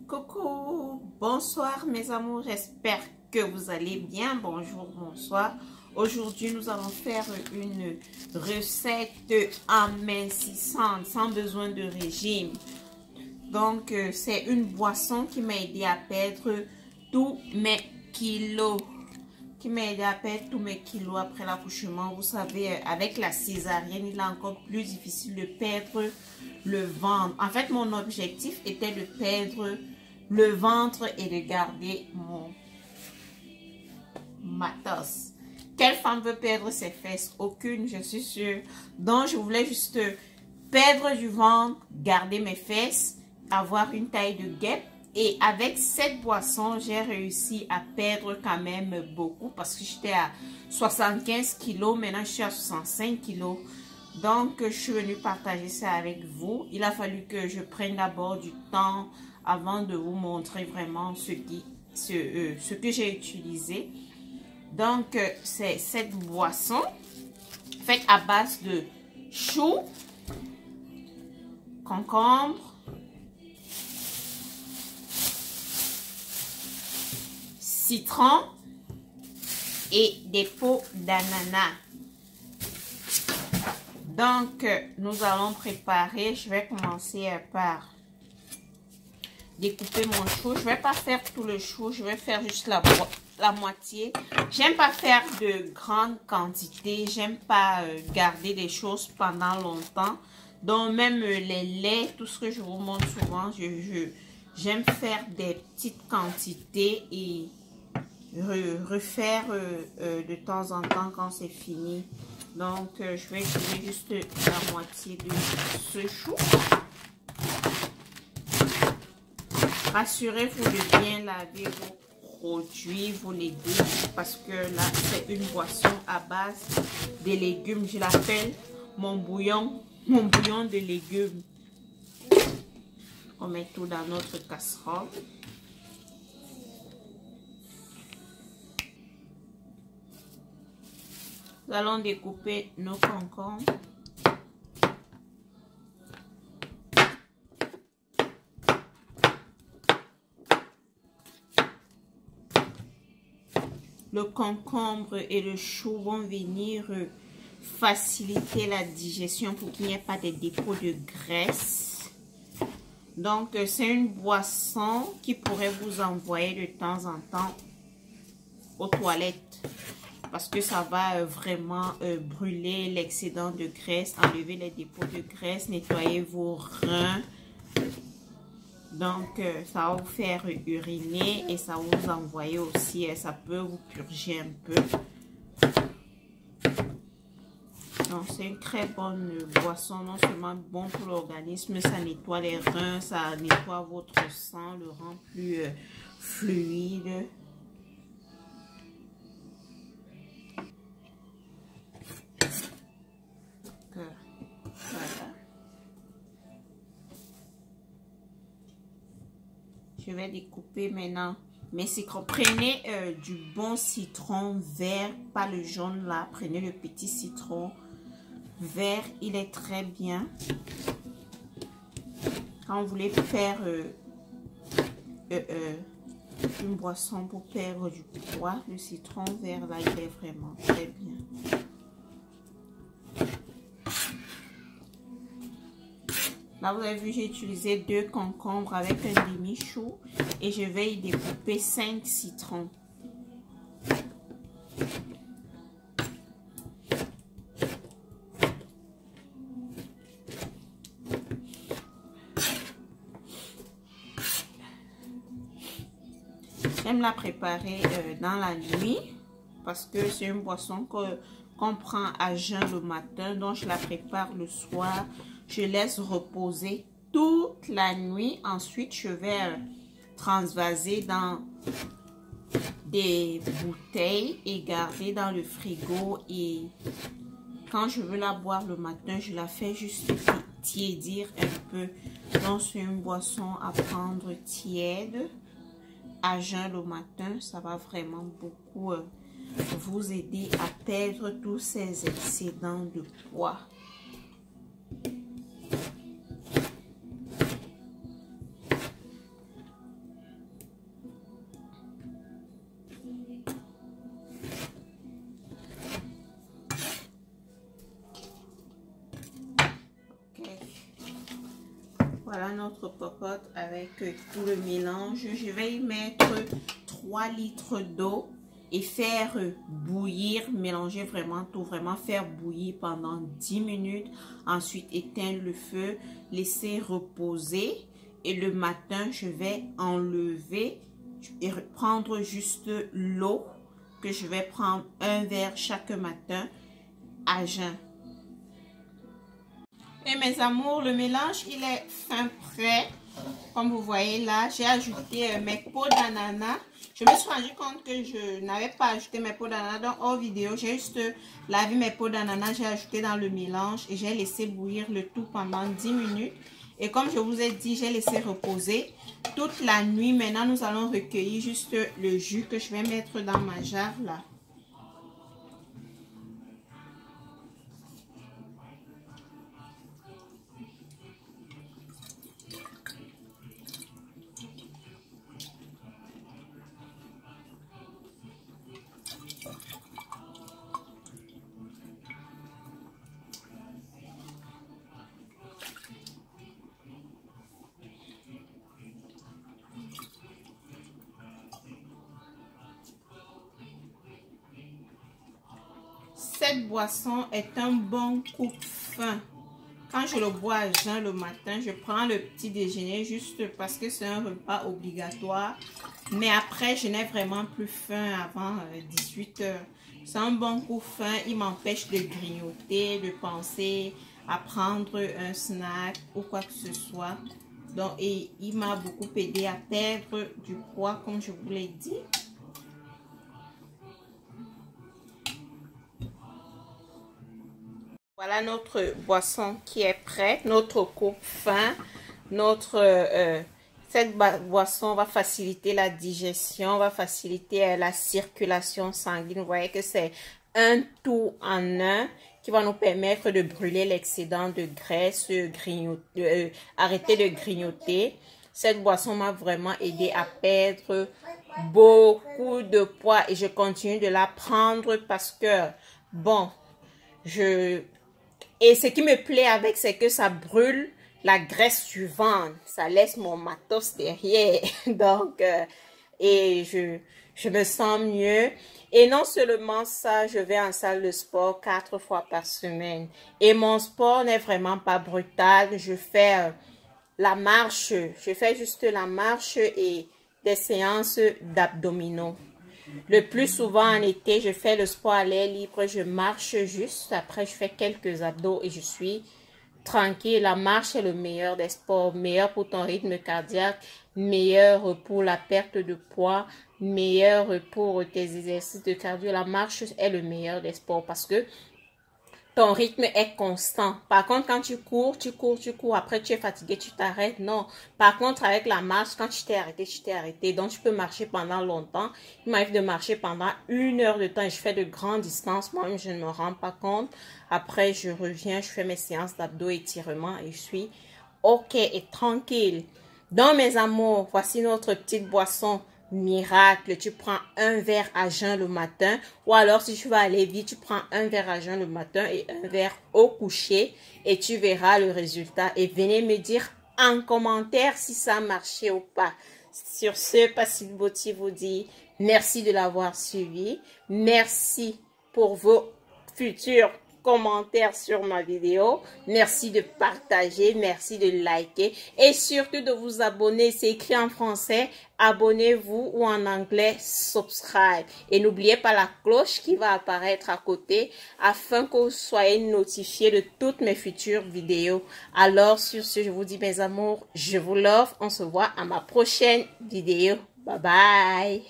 Coucou, bonsoir mes amours, j'espère que vous allez bien. Bonjour, bonsoir. Aujourd'hui, nous allons faire une recette amincissante sans besoin de régime. Donc, c'est une boisson qui m'a aidé à perdre tous mes kilos. Après l'accouchement. Vous savez, avec la césarienne, il est encore plus difficile de perdre le ventre. En fait, mon objectif était de perdre le ventre et de garder mon matos. Quelle femme veut perdre ses fesses? Aucune, je suis sûre. Donc, je voulais juste perdre du ventre, garder mes fesses, avoir une taille de guêpe. Et avec cette boisson, j'ai réussi à perdre quand même beaucoup parce que j'étais à 75 kilos. Maintenant, je suis à 65 kilos. Donc, je suis venue partager ça avec vous. Il a fallu que je prenne d'abord du temps avant de vous montrer vraiment ce que j'ai utilisé. Donc, c'est cette boisson faite à base de choux, concombre, citron et des peaux d'ananas. Donc, nous allons préparer. Je vais commencer par découper mon chou. Je ne vais pas faire tout le chou. Je vais faire juste la moitié. J'aime pas faire de grandes quantités. J'aime pas garder des choses pendant longtemps. Donc, même les laits, tout ce que je vous montre souvent, j'aime faire des petites quantités et refaire de temps en temps quand c'est fini. Donc, je vais utiliser juste la moitié de ce chou. Rassurez-vous de bien laver vos produits, vos légumes, parce que là, c'est une boisson à base des légumes. Je l'appelle mon bouillon de légumes. On met tout dans notre casserole. Nous allons découper nos concombres. Le concombre et le chou vont venir faciliter la digestion pour qu'il n'y ait pas de dépôts de graisse. Donc, c'est une boisson qui pourrait vous envoyer de temps en temps aux toilettes. Parce que ça va vraiment brûler l'excédent de graisse, enlever les dépôts de graisse, nettoyer vos reins. Donc, ça va vous faire uriner et ça va vous envoyer aussi, ça peut vous purger un peu. Donc, c'est une très bonne boisson, non seulement bon pour l'organisme, ça nettoie les reins, ça nettoie votre sang, le rend plus fluide. Voilà. Je vais découper maintenant mes citrons. Prenez du bon citron vert, pas le jaune là. Prenez le petit citron vert, il est très bien. Quand vous voulez faire une boisson pour perdre du poids, le citron vert là, il est vraiment très bien. Là, vous avez vu, j'ai utilisé 2 concombres avec un demi-chou et je vais y découper 5 citrons. J'aime la préparer dans la nuit parce que c'est une boisson qu'on prend à jeun le matin. Donc, je la prépare le soir. Je laisse reposer toute la nuit. Ensuite, je vais transvaser dans des bouteilles et garder dans le frigo. Et quand je veux la boire le matin, je la fais juste tiédir un peu. Donc, c'est une boisson à prendre tiède à jeun le matin. Ça va vraiment beaucoup vous aider à perdre tous ces excédents de poids. Voilà notre popote avec tout le mélange. Je vais y mettre 3 litres d'eau et faire bouillir, mélanger vraiment tout, vraiment faire bouillir pendant 10 minutes. Ensuite, éteindre le feu, laisser reposer. Et le matin, je vais enlever et prendre juste l'eau que je vais prendre un verre chaque matin à jeun. Et mes amours, le mélange, il est fin prêt. Comme vous voyez là, j'ai ajouté mes peaux d'ananas. Je me suis rendu compte que je n'avais pas ajouté mes peaux d'ananas. Donc, hors vidéo, j'ai juste lavé mes peaux d'ananas. J'ai ajouté dans le mélange et j'ai laissé bouillir le tout pendant 10 minutes. Et comme je vous ai dit, j'ai laissé reposer toute la nuit. Maintenant, nous allons recueillir juste le jus que je vais mettre dans ma jarre là. Cette boisson est un bon coupe-faim. Quand je le bois à jeun le matin, je prends le petit déjeuner juste parce que c'est un repas obligatoire. Mais après, je n'ai vraiment plus faim avant 18 h. C'est un bon coupe-faim. Il m'empêche de grignoter, de penser à prendre un snack ou quoi que ce soit. Donc, et il m'a beaucoup aidé à perdre du poids, comme je vous l'ai dit. Voilà notre boisson qui est prête, notre coupe-faim. Cette boisson va faciliter la digestion, va faciliter la circulation sanguine. Vous voyez que c'est un tout en un qui va nous permettre de brûler l'excédent de graisse, arrêter de grignoter. Cette boisson m'a vraiment aidé à perdre beaucoup de poids et je continue de la prendre parce que, bon, et ce qui me plaît avec, c'est que ça brûle la graisse du ventre. Ça laisse mon matos derrière. Donc, et je me sens mieux. Et non seulement ça, je vais en salle de sport 4 fois par semaine. Et mon sport n'est vraiment pas brutal. Je fais la marche. Je fais juste la marche et des séances d'abdominaux. Le plus souvent en été, je fais le sport à l'air libre, je marche juste, après je fais quelques abdos et je suis tranquille. La marche est le meilleur des sports, meilleur pour ton rythme cardiaque, meilleur pour la perte de poids, meilleur pour tes exercices de cardio. La marche est le meilleur des sports parce que ton rythme est constant. Par contre, quand tu cours, après tu es fatigué, tu t'arrêtes. Non. Par contre, avec la marche, quand tu t'es arrêté, tu t'es arrêté. Donc, tu peux marcher pendant longtemps. Il m'arrive de marcher pendant 1 heure de temps et je fais de grandes distances. Moi-même, je ne me rends pas compte. Après, je reviens, je fais mes séances d'abdos, étirements et je suis OK et tranquille. Donc, mes amours, voici notre petite boisson miracle. Tu prends un verre à jeun le matin ou alors si tu vas aller vite, tu prends un verre à jeun le matin et un verre au coucher et tu verras le résultat et venez me dire en commentaire si ça a marché ou pas. Sur ce, Pacific Beauty vous dit merci de l'avoir suivi. Merci pour vos futurs commentaires sur ma vidéo. Merci de partager, merci de liker et surtout de vous abonner. C'est écrit en français, abonnez-vous ou en anglais, subscribe. Et n'oubliez pas la cloche qui va apparaître à côté afin que vous soyez notifiés de toutes mes futures vidéos. Alors sur ce, je vous dis mes amours, je vous love. On se voit à ma prochaine vidéo. Bye bye.